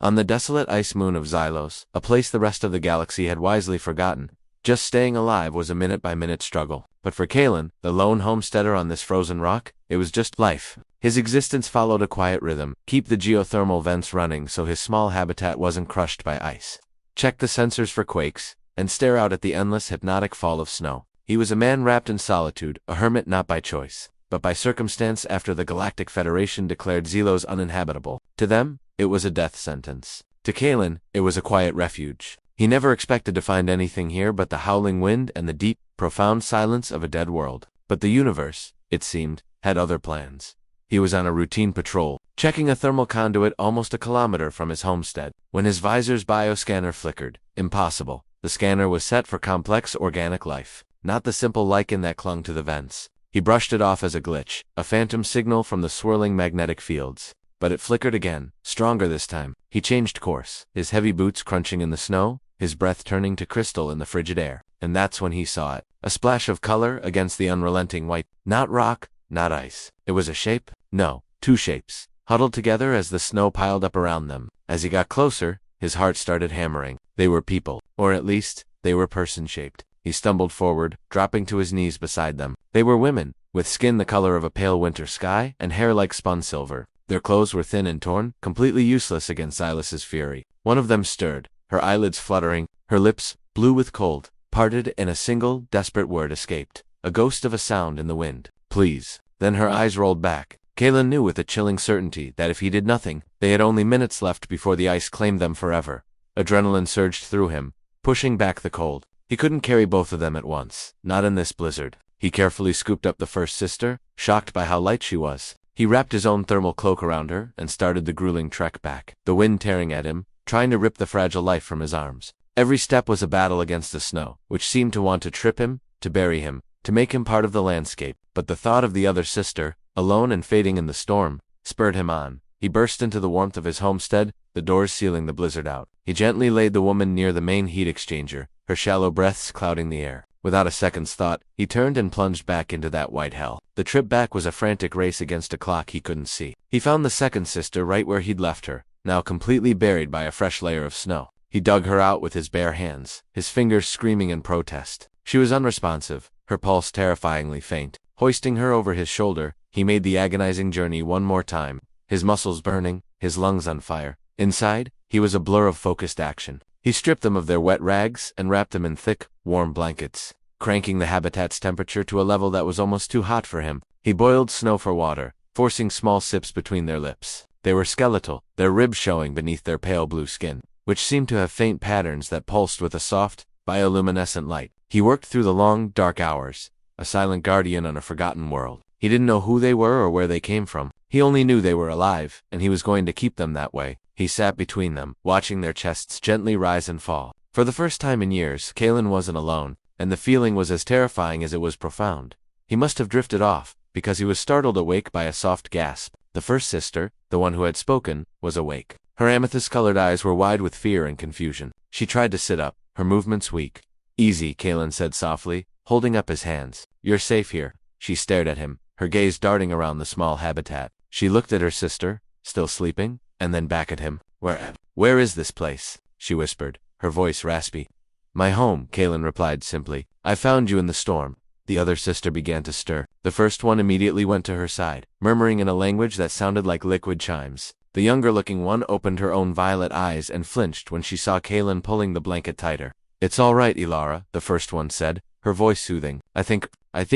On the desolate ice moon of Xylos, a place the rest of the galaxy had wisely forgotten, just staying alive was a minute-by-minute struggle. But for Kalen, the lone homesteader on this frozen rock, it was just life. His existence followed a quiet rhythm: keep the geothermal vents running so his small habitat wasn't crushed by ice, check the sensors for quakes, and stare out at the endless hypnotic fall of snow. He was a man wrapped in solitude, a hermit not by choice, but by circumstance after the Galactic Federation declared Xylos uninhabitable. To them, it was a death sentence. To Kalen, it was a quiet refuge. He never expected to find anything here but the howling wind and the deep, profound silence of a dead world. But the universe, it seemed, had other plans. He was on a routine patrol, checking a thermal conduit almost a kilometer from his homestead, when his visor's bioscanner flickered. Impossible. The scanner was set for complex organic life, not the simple lichen that clung to the vents. He brushed it off as a glitch, a phantom signal from the swirling magnetic fields. But it flickered again, stronger this time. He changed course, his heavy boots crunching in the snow, his breath turning to crystal in the frigid air. And that's when he saw it. A splash of color against the unrelenting white. Not rock, not ice. It was a shape? No, two shapes, huddled together as the snow piled up around them. As he got closer, his heart started hammering. They were people, or at least, they were person-shaped. He stumbled forward, dropping to his knees beside them. They were women, with skin the color of a pale winter sky and hair like spun silver. Their clothes were thin and torn, completely useless against Silas's fury. One of them stirred, her eyelids fluttering, her lips, blue with cold, parted, and a single, desperate word escaped, a ghost of a sound in the wind. Please. Then her eyes rolled back. Kalen knew with a chilling certainty that if he did nothing, they had only minutes left before the ice claimed them forever. Adrenaline surged through him, pushing back the cold. He couldn't carry both of them at once, not in this blizzard. He carefully scooped up the first sister, shocked by how light she was. He wrapped his own thermal cloak around her and started the grueling trek back, the wind tearing at him, trying to rip the fragile life from his arms. Every step was a battle against the snow, which seemed to want to trip him, to bury him, to make him part of the landscape. But the thought of the other sister, alone and fading in the storm, spurred him on. He burst into the warmth of his homestead, the doors sealing the blizzard out. He gently laid the woman near the main heat exchanger, her shallow breaths clouding the air. Without a second's thought, he turned and plunged back into that white hell. The trip back was a frantic race against a clock he couldn't see. He found the second sister right where he'd left her, now completely buried by a fresh layer of snow. He dug her out with his bare hands, his fingers screaming in protest. She was unresponsive, her pulse terrifyingly faint. Hoisting her over his shoulder, he made the agonizing journey one more time, his muscles burning, his lungs on fire. Inside, he was a blur of focused action. He stripped them of their wet rags and wrapped them in thick, warm blankets, cranking the habitat's temperature to a level that was almost too hot for him. He boiled snow for water, forcing small sips between their lips. They were skeletal, their ribs showing beneath their pale blue skin, which seemed to have faint patterns that pulsed with a soft, bioluminescent light. He worked through the long, dark hours, a silent guardian on a forgotten world. He didn't know who they were or where they came from. He only knew they were alive, and he was going to keep them that way. He sat between them, watching their chests gently rise and fall. For the first time in years, Kalen wasn't alone, and the feeling was as terrifying as it was profound. He must have drifted off, because he was startled awake by a soft gasp. The first sister, the one who had spoken, was awake. Her amethyst-colored eyes were wide with fear and confusion. She tried to sit up, her movements weak. Easy, Kalen said softly, holding up his hands. You're safe here. She stared at him, her gaze darting around the small habitat. She looked at her sister, still sleeping, and then back at him. Where is this place? She whispered, her voice raspy. My home, Kalen replied simply. I found you in the storm. The other sister began to stir. The first one immediately went to her side, murmuring in a language that sounded like liquid chimes. The younger-looking one opened her own violet eyes and flinched when she saw Kalen pulling the blanket tighter. It's all right, Ilara, the first one said, her voice soothing. I think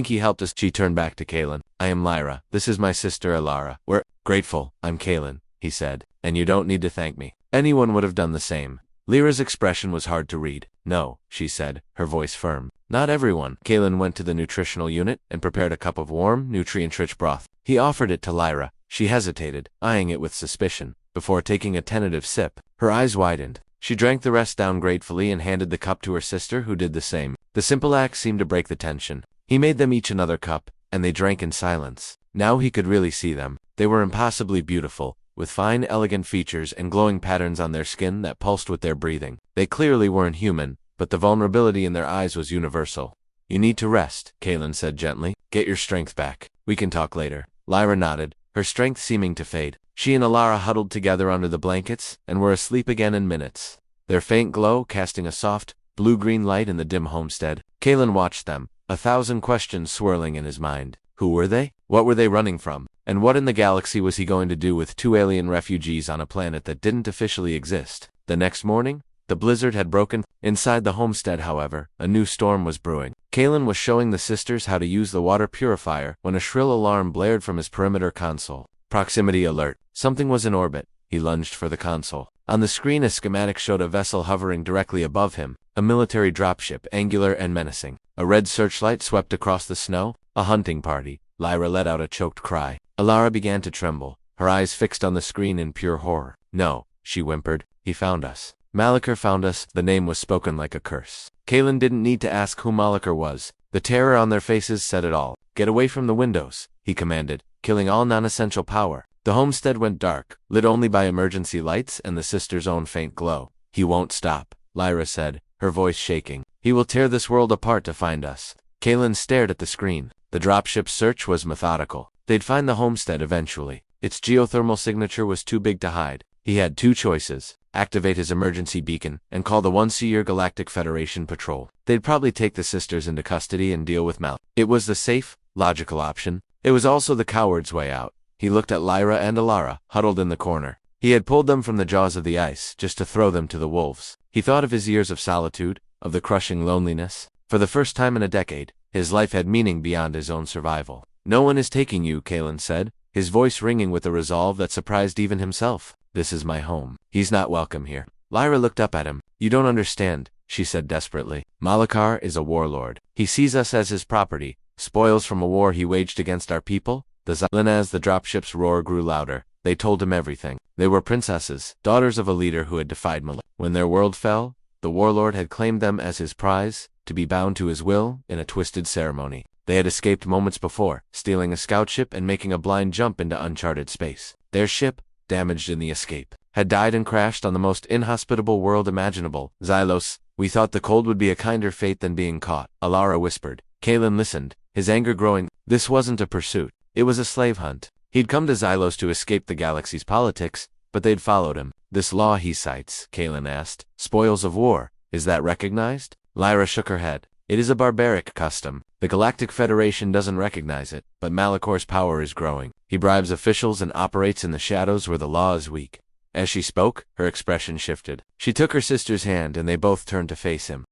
he helped us. She turned back to Kalen. I am Lyra. This is my sister Ilara. We're grateful. I'm Kalen, he said. And you don't need to thank me. Anyone would have done the same. Lyra's expression was hard to read. No, she said, her voice firm. Not everyone. Kalen went to the nutritional unit and prepared a cup of warm, nutrient-rich broth. He offered it to Lyra. She hesitated, eyeing it with suspicion. Before taking a tentative sip, her eyes widened. She drank the rest down gratefully and handed the cup to her sister, who did the same. The simple act seemed to break the tension. He made them each another cup, and they drank in silence. Now he could really see them. They were impossibly beautiful, with fine, elegant features and glowing patterns on their skin that pulsed with their breathing. They clearly weren't human, but the vulnerability in their eyes was universal. You need to rest, Kalen said gently. Get your strength back. We can talk later. Lyra nodded, her strength seeming to fade. She and Alara huddled together under the blankets and were asleep again in minutes, their faint glow casting a soft, blue-green light in the dim homestead. Kalen watched them, 1,000 questions swirling in his mind. Who were they? What were they running from? And what in the galaxy was he going to do with 2 alien refugees on a planet that didn't officially exist? The next morning, the blizzard had broken. Inside the homestead, however, a new storm was brewing. Kalen was showing the sisters how to use the water purifier when a shrill alarm blared from his perimeter console. Proximity alert. Something was in orbit. He lunged for the console. On the screen, a schematic showed a vessel hovering directly above him, a military dropship, angular and menacing. A red searchlight swept across the snow. A hunting party. Lyra let out a choked cry. Alara began to tremble, her eyes fixed on the screen in pure horror. No, she whimpered. He found us. Malachar found us. The name was spoken like a curse. Kalen didn't need to ask who Malachar was. The terror on their faces said it all. Get away from the windows, he commanded, killing all non-essential power. The homestead went dark, lit only by emergency lights and the sisters' own faint glow. He won't stop, Lyra said, her voice shaking. He will tear this world apart to find us. Kalen stared at the screen. The dropship's search was methodical. They'd find the homestead eventually. Its geothermal signature was too big to hide. He had 2 choices: activate his emergency beacon and call the once-a-year Galactic Federation patrol. They'd probably take the sisters into custody and deal with Mal. It was the safe, logical option. It was also the coward's way out. He looked at Lyra and Alara, huddled in the corner. He had pulled them from the jaws of the ice just to throw them to the wolves. He thought of his years of solitude, of the crushing loneliness. For the first time in a decade, his life had meaning beyond his own survival. No one is taking you, Kalen said, his voice ringing with a resolve that surprised even himself. This is my home. He's not welcome here. Lyra looked up at him. You don't understand, she said desperately. Malachar is a warlord. He sees us as his property, spoils from a war he waged against our people. As the dropship's roar grew louder, they told him everything. They were princesses, daughters of a leader who had defied Malachar. When their world fell, the warlord had claimed them as his prize, to be bound to his will in a twisted ceremony. They had escaped moments before, stealing a scout ship and making a blind jump into uncharted space. Their ship, damaged in the escape, had died and crashed on the most inhospitable world imaginable. Xylos, we thought the cold would be a kinder fate than being caught, Alara whispered. Kalen listened, his anger growing. This wasn't a pursuit. It was a slave hunt. He'd come to Xylos to escape the galaxy's politics, but they'd followed him. This law he cites, Kalen asked, spoils of war, is that recognized? Lyra shook her head. It is a barbaric custom. The Galactic Federation doesn't recognize it, but Malachar's power is growing. He bribes officials and operates in the shadows where the law is weak. As she spoke, her expression shifted. She took her sister's hand and they both turned to face him.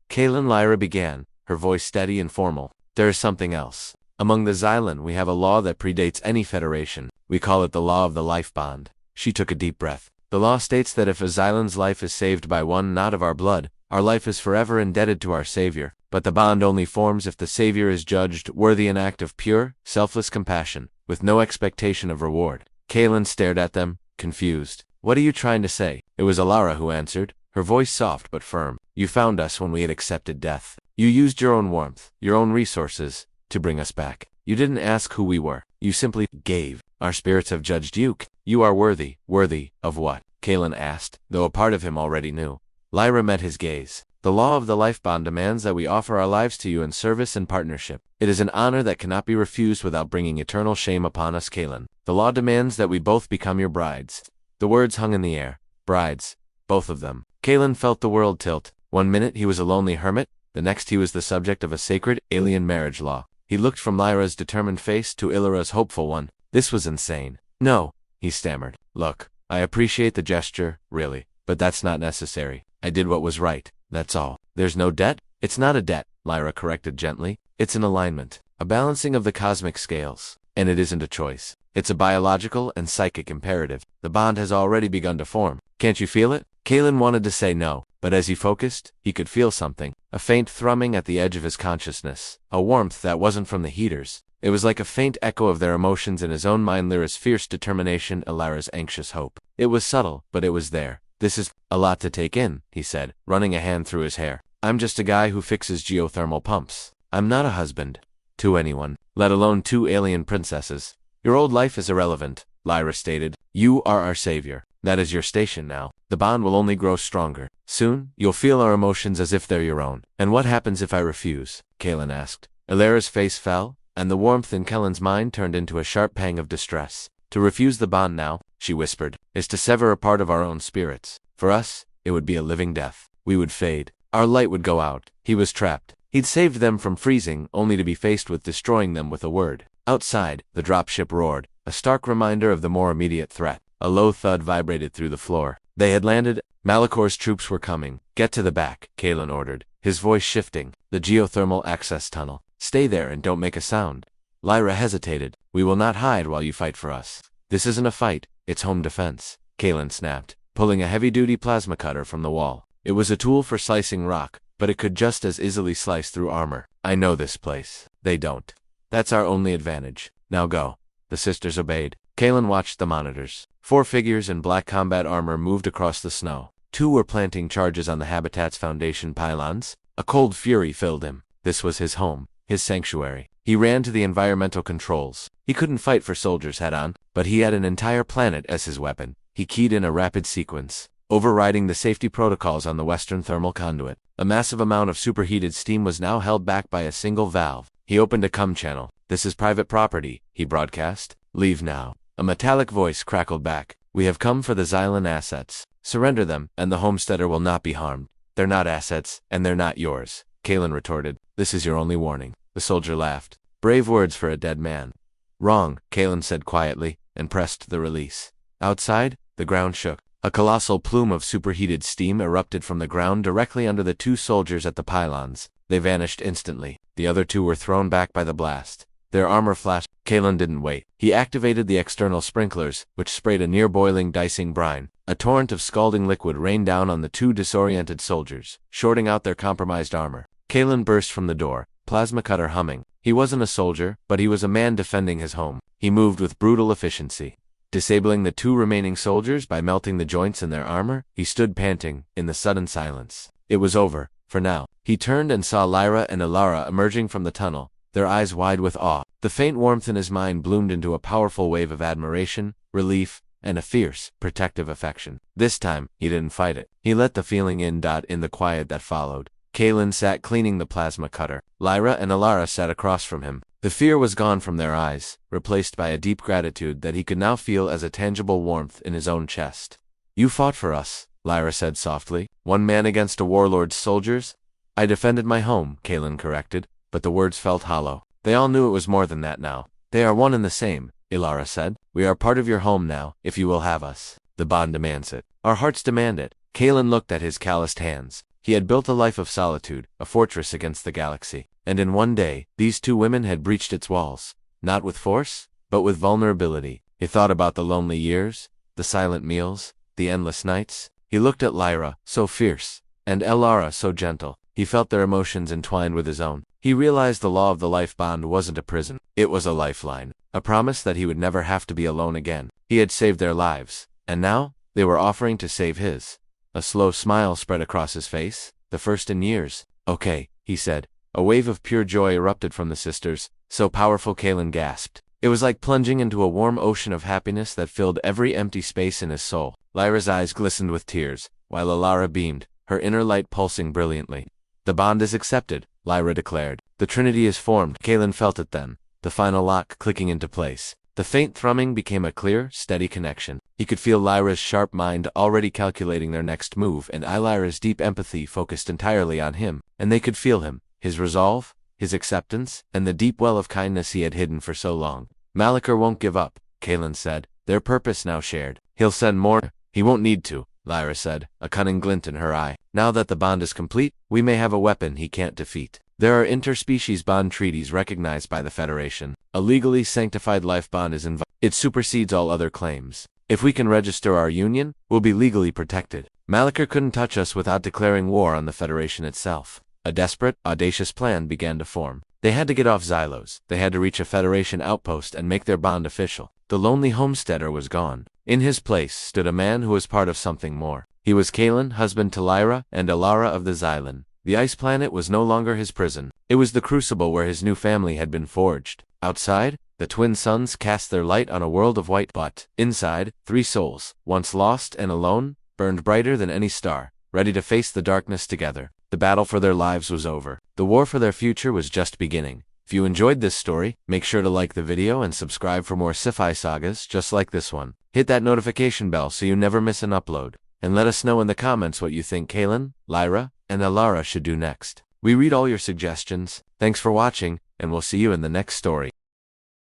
Kalen, Lyra began, her voice steady and formal. There is something else. Among the Xylan, we have a law that predates any federation. We call it the law of the life bond. She took a deep breath. The law states that if a Xylan's life is saved by one knot of our blood, our life is forever indebted to our savior. But the bond only forms if the savior is judged worthy an act of pure, selfless compassion, with no expectation of reward. Kalen stared at them, confused. What are you trying to say? It was Alara who answered, her voice soft but firm. You found us when we had accepted death. You used your own warmth, your own resources, to bring us back. You didn't ask who we were. You simply gave. Our spirits have judged you. You are worthy. Worthy of what? Kalen asked, though a part of him already knew. Lyra met his gaze. The law of the life bond demands that we offer our lives to you in service and partnership. It is an honor that cannot be refused without bringing eternal shame upon us, Kalen. The law demands that we both become your brides. The words hung in the air. Brides. Both of them. Kalen felt the world tilt. 1 minute he was a lonely hermit, the next he was the subject of a sacred, alien marriage law. He looked from Lyra's determined face to Illyra's hopeful one. This was insane. No, he stammered. Look, I appreciate the gesture, really, but that's not necessary. I did what was right, that's all. There's no debt? It's not a debt, Lyra corrected gently. It's an alignment, a balancing of the cosmic scales. And it isn't a choice. It's a biological and psychic imperative. The bond has already begun to form. Can't you feel it? Kalen wanted to say no, but as he focused, he could feel something, a faint thrumming at the edge of his consciousness, a warmth that wasn't from the heaters. It was like a faint echo of their emotions in his own mind, Lyra's fierce determination, Lyra's anxious hope. It was subtle, but it was there. This is a lot to take in, he said, running a hand through his hair. I'm just a guy who fixes geothermal pumps. I'm not a husband to anyone, let alone 2 alien princesses. Your old life is irrelevant, Lyra stated. You are our savior. That is your station now. The bond will only grow stronger. Soon, you'll feel our emotions as if they're your own. And what happens if I refuse? Kalen asked. Illyra's face fell, and the warmth in Kellen's mind turned into a sharp pang of distress. To refuse the bond now, she whispered, is to sever a part of our own spirits. For us, it would be a living death. We would fade. Our light would go out. He was trapped. He'd saved them from freezing, only to be faced with destroying them with a word. Outside, the dropship roared, a stark reminder of the more immediate threat. A low thud vibrated through the floor. They had landed. Malikor's troops were coming. Get to the back, Kalen ordered, his voice shifting. The geothermal access tunnel. Stay there and don't make a sound. Lyra hesitated. We will not hide while you fight for us. This isn't a fight, it's home defense, Kalen snapped, pulling a heavy-duty plasma cutter from the wall. It was a tool for slicing rock, but it could just as easily slice through armor. I know this place. They don't. That's our only advantage. Now go. The sisters obeyed. Kalen watched the monitors. 4 figures in black combat armor moved across the snow. 2 were planting charges on the habitat's foundation pylons. A cold fury filled him. This was his home, his sanctuary. He ran to the environmental controls. He couldn't fight for soldiers head-on, but he had an entire planet as his weapon. He keyed in a rapid sequence, overriding the safety protocols on the western thermal conduit. A massive amount of superheated steam was now held back by a single valve. He opened a COM channel. This is private property, he broadcast. Leave now. A metallic voice crackled back. We have come for the Xylan assets. Surrender them, and the homesteader will not be harmed. They're not assets, and they're not yours, Kalen retorted. This is your only warning. The soldier laughed. Brave words for a dead man. Wrong, Kalen said quietly, and pressed the release. Outside, the ground shook. A colossal plume of superheated steam erupted from the ground directly under the 2 soldiers at the pylons. They vanished instantly. The other 2 were thrown back by the blast. Their armor flashed. Kalen didn't wait. He activated the external sprinklers, which sprayed a near-boiling dicing brine. A torrent of scalding liquid rained down on the 2 disoriented soldiers, shorting out their compromised armor. Kalen burst from the door, plasma cutter humming. He wasn't a soldier, but he was a man defending his home. He moved with brutal efficiency. Disabling the 2 remaining soldiers by melting the joints in their armor, he stood panting, in the sudden silence. It was over, for now. He turned and saw Lyra and Alara emerging from the tunnel, their eyes wide with awe. The faint warmth in his mind bloomed into a powerful wave of admiration, relief, and a fierce, protective affection. This time, he didn't fight it. He let the feeling in the quiet that followed. Kalen sat cleaning the plasma cutter. Lyra and Alara sat across from him. The fear was gone from their eyes, replaced by a deep gratitude that he could now feel as a tangible warmth in his own chest. You fought for us, Lyra said softly. One man against a warlord's soldiers? I defended my home, Kalen corrected, but the words felt hollow. They all knew it was more than that now. They are one and the same, Alara said. We are part of your home now, if you will have us. The bond demands it. Our hearts demand it. Kalen looked at his calloused hands. He had built a life of solitude, a fortress against the galaxy. And in one day, these 2 women had breached its walls. Not with force, but with vulnerability. He thought about the lonely years, the silent meals, the endless nights. He looked at Lyra, so fierce, and Alara, so gentle. He felt their emotions entwined with his own. He realized the law of the life bond wasn't a prison. It was a lifeline. A promise that he would never have to be alone again. He had saved their lives. And now, they were offering to save his. A slow smile spread across his face, the first in years. Okay, he said. A wave of pure joy erupted from the sisters, so powerful Kalen gasped. It was like plunging into a warm ocean of happiness that filled every empty space in his soul. Lyra's eyes glistened with tears, while Alara beamed, her inner light pulsing brilliantly. The bond is accepted, Lyra declared. The Trinity is formed. Kalen felt it then, the final lock clicking into place. The faint thrumming became a clear, steady connection. He could feel Lyra's sharp mind already calculating their next move, and Lyra's deep empathy focused entirely on him. And they could feel him, his resolve, his acceptance, and the deep well of kindness he had hidden for so long. Malikor won't give up, Kalen said, their purpose now shared. He'll send more. He won't need to, Lyra said, a cunning glint in her eye. Now that the bond is complete, we may have a weapon he can't defeat. There are interspecies bond treaties recognized by the Federation. A legally sanctified life bond is inviolable. It supersedes all other claims. If we can register our union, we'll be legally protected. Malikor couldn't touch us without declaring war on the Federation itself. A desperate, audacious plan began to form. They had to get off Xylos. They had to reach a Federation outpost and make their bond official. The lonely homesteader was gone. In his place stood a man who was part of something more. He was Kalen, husband to Lyra and Alara of the Xylan. The ice planet was no longer his prison. It was the crucible where his new family had been forged. Outside, the twin suns cast their light on a world of white, but inside, 3 souls, once lost and alone, burned brighter than any star, ready to face the darkness together. The battle for their lives was over. The war for their future was just beginning. If you enjoyed this story, make sure to like the video and subscribe for more sci-fi sagas just like this one. Hit that notification bell so you never miss an upload. And let us know in the comments what you think Kaylin, Lyra, and Alara should do next. We read all your suggestions. Thanks for watching, and we'll see you in the next story.